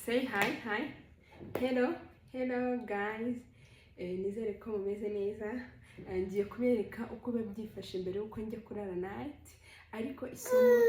Say hi. Hello guys. Nizere ko mumeze neza. Ngiye kubereka uko babyifashe mbere uko njya kurara night. Ariko isomo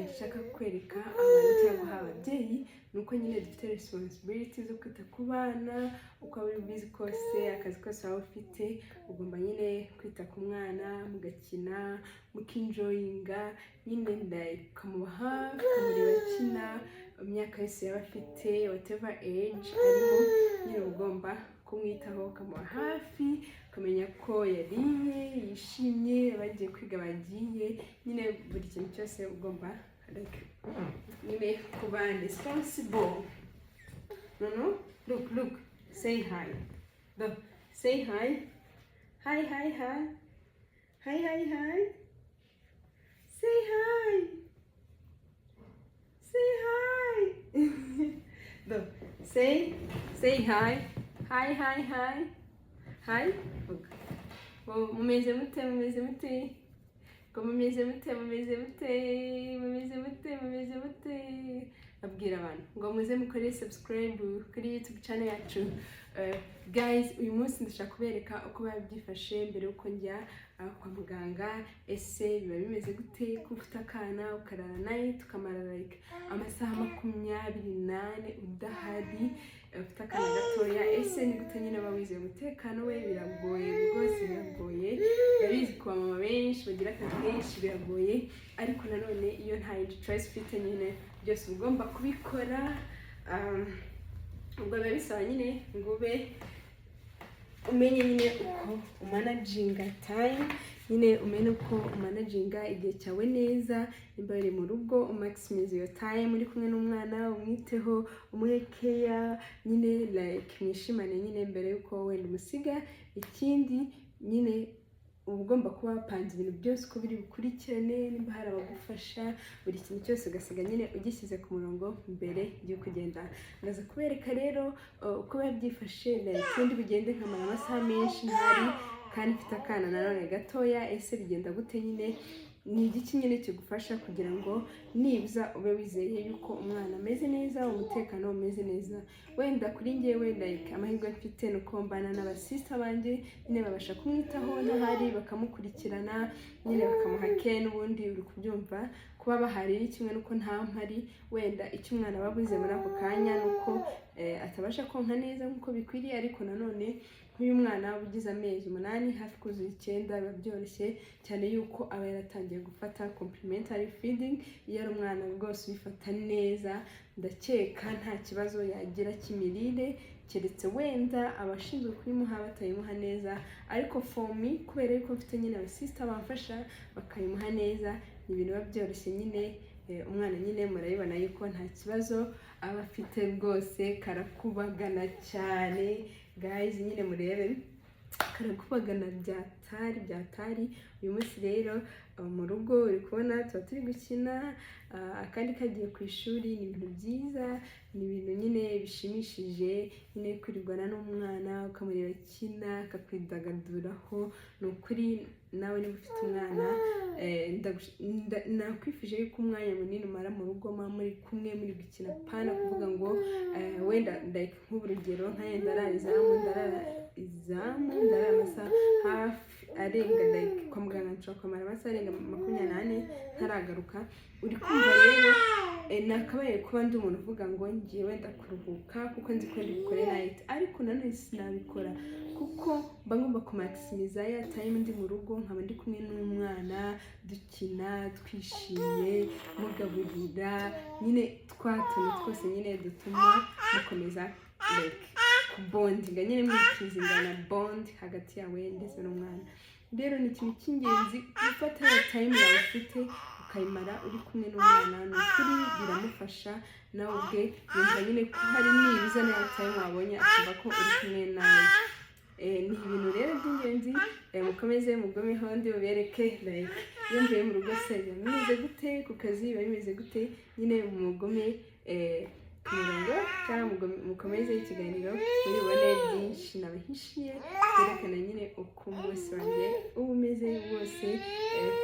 nshaka kwereka abantu cyangwa ababyeyi nuko nyine dufite responsibility zo kwita ku bana uko ari busy kose akazi kose waba ufite ugomba nyine kwita ku mwana mugakina mukinjoyinga nyine ndaikamuha kamureba kina imyaka yose yaba afite whatever age arimo nyine ugomba kumwitaho kamuha hafi kumenya ko yariye yishimye bagiye kwiga bagiye nyine buri kintu cyose ugomba nyine kuba responsible. No, look, say hi. Look, say hi. Hi. Say hi. Look, say hi. Hi. Look. Mumeze mute. Mumeze mute. Abwira abantu ngo muze mukore subscribe kuri YouTube channel yacu. Guys, uyu munsi ndashaka kubereka uko babyifashe mbere uko njya kwa muganga. Ese biba bimeze gute kufita akana ukarara night ukamara like amasaha 28 udahari ufite akana gatoya. Ese ni gute nyine bawize umutekano we? Biragoye rwose, biragoye. Yabizi kwa mama benshi bagira akazi kenshi biragoye, ariko nanone iyo nta choice ufite nyine byose ugomba kubikora. Ubwo biba bisaba nyine ngo ube umenye nyine uko umanaginga time, nyine umenye uko umanaginga igihe cyawe neza. Nimba uri mu rugo umaximize your time uri kumwe n'umwana umwiteho umuhe care nyine like mwishimane nyine mbere yuko wenda umusiga. Ikindi nyine ugomba kuba wapanze ibintu byose uko biri bukurikirane, nimba hari abagufasha buri kintu cyose ugasiga nyine ugishyize ku murongo mbere yo kugenda. Ndaza kubereka rero uko babyifashe ikindi bigende nkamara amasaha menshi ntari kandi mfite akana nanone gatoya. Ese bigenda gute nyine? Ni igiki nyine kigufasha kugira ngo nibuza ube wizeye yuko umwana ameze neza, umutekano umeze neza. Wenda kuri njyewe like amahirwe mfite nuko mbana n'abasista banjye nyine babasha kumwitaho n'ahari bakamukurikirana nyine bakamuha care n'ubundi uri kubyumva kuba bahari kimwe nuko nta mpari. Wenda icyo umwana babuze muri ako kanya nuko atabasha konka neza nkuko bikwiriye, ariko nanone nk'uyu mwana ugize amezi 8 hafi kuzuza 9 biba byoroshye cyane yuko aba yaratangiye gufata complementary feeding. Iyo ari umwana rwose ubifata neza ndakeka nta kibazo yagira cy'imirire, keretse wenda abashinzwe kuyimuha batayimuha neza. Ariko for me kubera yuko mfite nyine abasista bamfasha bakayimuha neza ni ibintu biba byoroshye nyine. Umwana nyine murayibona yuko nta kibazo aba afite rwose, karakubagana cyane guys, nyine murebe karakubagana byatari. Uyu munsi rero mu rugo uri kubona tuba turi gukina, akandi kagiye ku ishuri. Ni ibintu byiza, ni ibintu nyine bishimishije nyine kwirirwana n'umwana ukamureba akina akakwidagaduraho. Ni ukuri nawe niba ufite umwana nakwifuje yuko umwanya munini umara mu rugo muri kumwe muri gukina, pana kuvuga ngo wenda like nk'urugero nkaye ndarara izamu amasaha hafi arenga like kwa muganga nshobora kumara amasaha arenga 28 ntaragaruka. Uri kumva rero nakabaye kuba ndi umuntu uvuga ngo ngiye wenda kuruhuka kuko nzi ko ndi bukore night, ariko nanone sinabikora kuko mba ngomba kumaximiza ya time ndi mu rugo nkaba ndi kumwe n'umwana dukina twishimye mugaburira nyine twatuntu twose nyine dutuma mukomeza like kubondinga nyine mwikizingana bond hagati yawe ndetse n'umwana. Rero ni ikintu cy'ingenzi gufata ya time yawe ufite ukayimara uri kumwe n'umwana. Ni ukuri biramufasha nawe ubwe yumva nyine ko hari nibuza na time wabonye akumva ko uri kumwe nawe. Ni ibintu rero by'ingenzi mukomeze mugomeho ndi ubereke like iyo mvuye mu rugo se bimeze gute, ku kazi biba bimeze gute, nyine mugome ku murongo cyangwa mukomeze ikiganiro muribone byinshi nabahishiye byerekana nyine uko umunsi wanjye uba umeze wose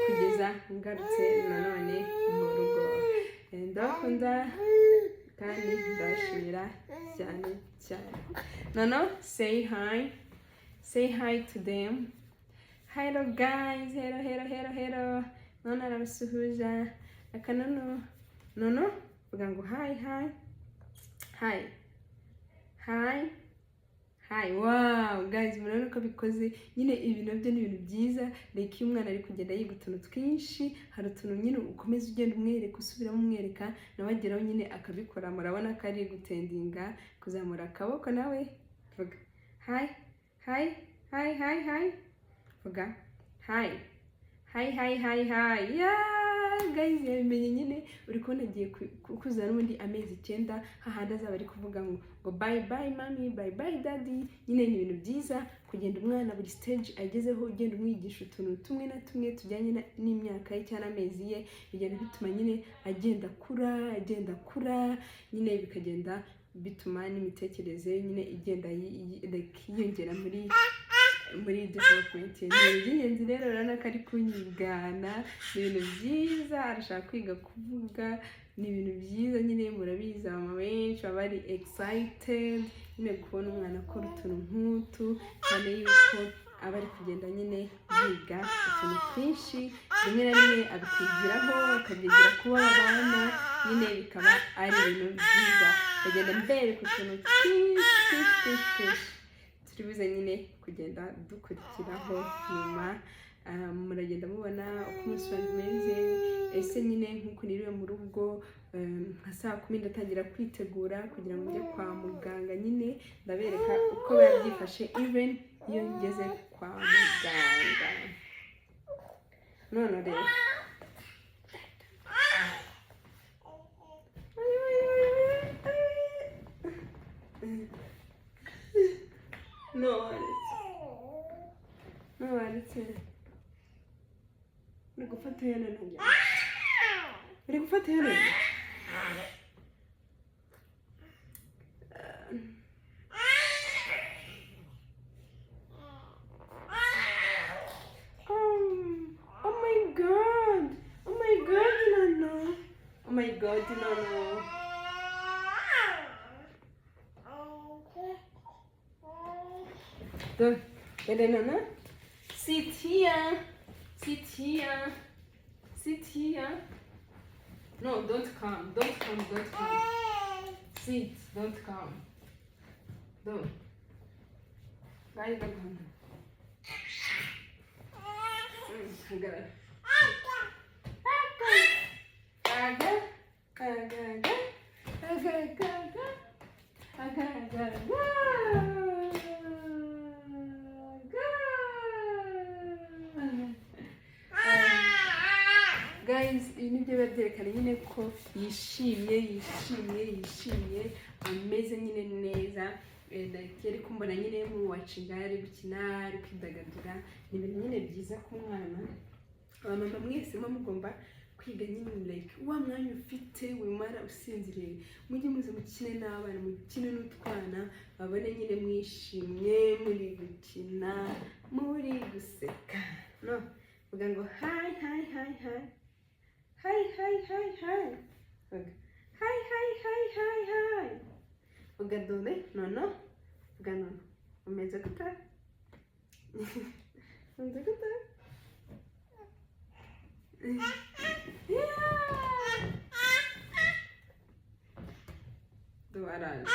kugeza ngarutse nanone mu rugo. Ndakunda kandi ndabashimira cyane cyane. Noneho say hi to them. Hello guys, hello. None arabasuhuza akanono vuga ngo hi. Wow guys, murabona ko bikoze nyine ibintu byo ni ibintu byiza. Like iyo umwana ari kugenda yiga utuntu twinshi, hari utuntu nyine ukomeza ugenda umwereka, usubiramo umwereka, nawe ageraho nyine akabikora. Murabona ko ari gutendinga, kuzamura akaboko. Nawe vuga hi. Vuga hi. Yeah guys, yabimenye nyine. Uri kubona agiye kuzuza n'ubundi amezi 9, hahandi azaba ari kuvuga ngo bye bye mami, bye bye daddy. Nyine ni ibintu byiza kugenda umwana buri stage agezeho ugenda umwigisha utuntu tumwe na tumwe tujyanye n'imyaka ye cyangwa amezi ye. Bigenda bituma nyine agenda akura nyine, bikagenda bituma n'imitekerereze nyine igenda yiyongera muri development. Ni by'ingenzi rero. Urabona ko ari kunyigana, ni ibintu byiza. Arashaka kwiga kuvuga, ni ibintu byiza nyine. Murabizi abamama benshi baba bari excited nyine kubona umwana akora utuntu nk'utu, cyane yuko aba ari kugenda nyine yiga utuntu twinshi, rimwe na rimwe abikwigiraho, akabyigira kuba abana nyine, bikaba ari ibintu byiza. Bagenda mbere ku tuntu twinshi turibuze nyine kugenda dukurikiraho nyuma. Muragenda mubona uko umunsi wanjye umeze. Ese nyine nk'uko niriwe mu rugo nka saa 10 ndatangira kwitegura kugira ngo njye kwa muganga. Nyine ndabereka uko biba byifashe even iyo ngeze kwa muganga. None rero waretse uri gufata hano nanjye. Uri gufata hano. Oh my god, no. Oh my god, no. No. Sit here. No, don't come. Sit, don't come. Don't. Vai, vai. Guys, ibi nibyo byerekana nyine ko yishimye, ameze nyine neza. Yari kumbona nyine mu wacinga, ari gukina, ari kwidagadura. Ni ibintu nyine byiza ku mwana. Abamama mwese mugomba kwiga nyine like wa mwanya ufite wimara usinziriye, mujye muze mukine n'abana, mukine n'utwana, babone nyine mwishimye, muri gukina, muri guseka. No, vuga ngo hi. Hi. Vuga dole, no. Vuga no. Umeze gute? Doaraj.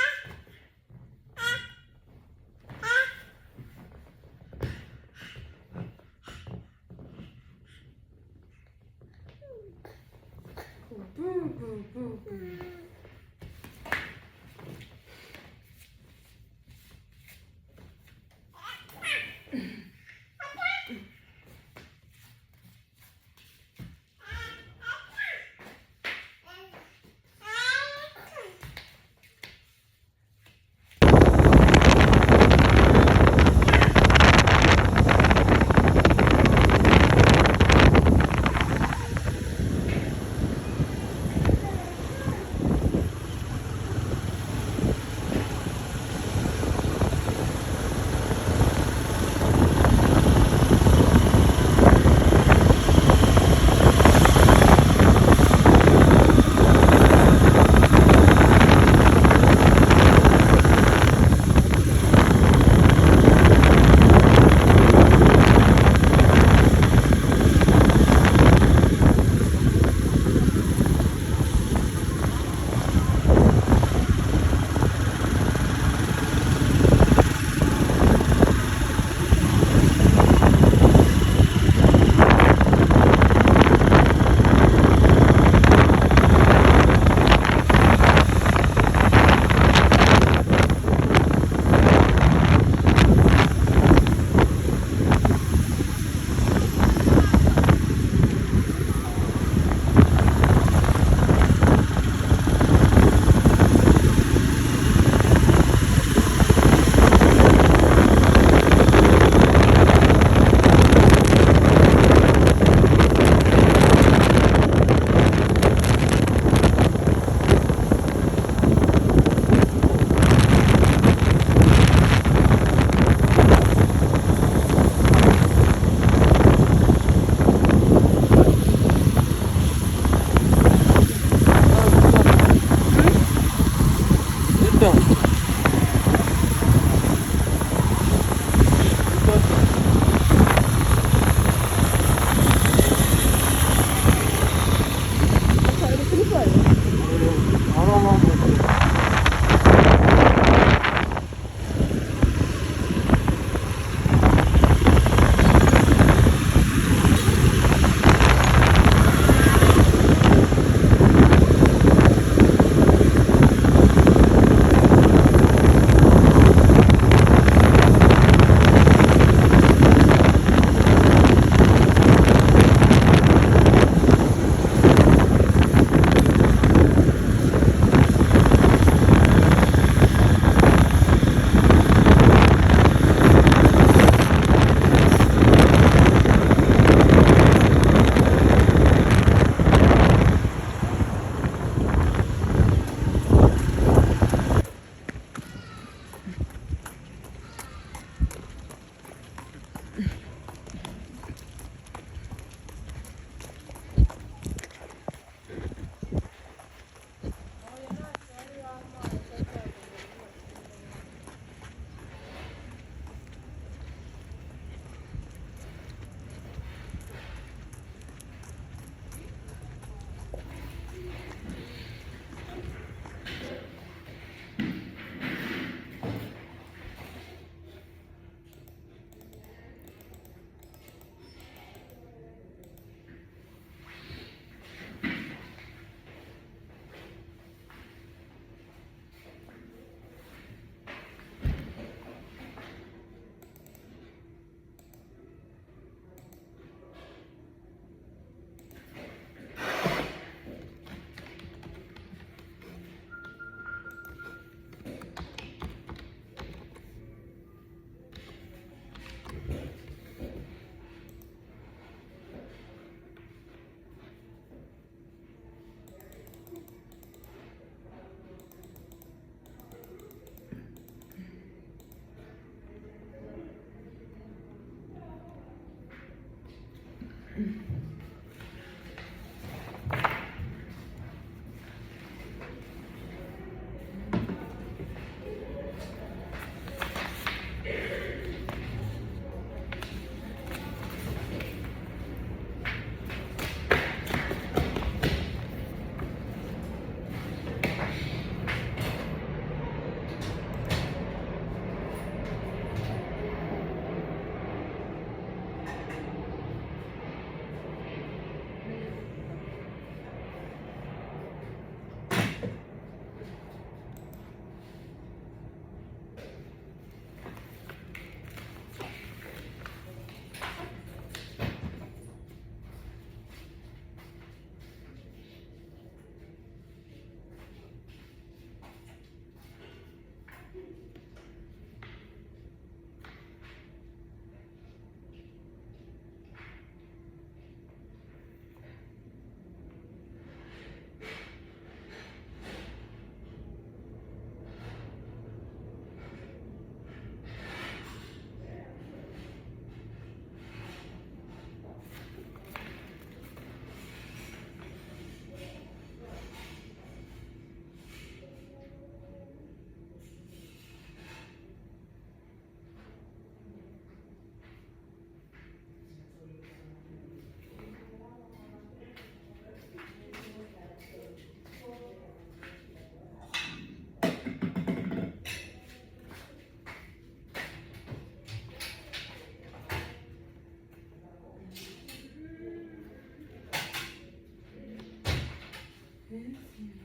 Merci.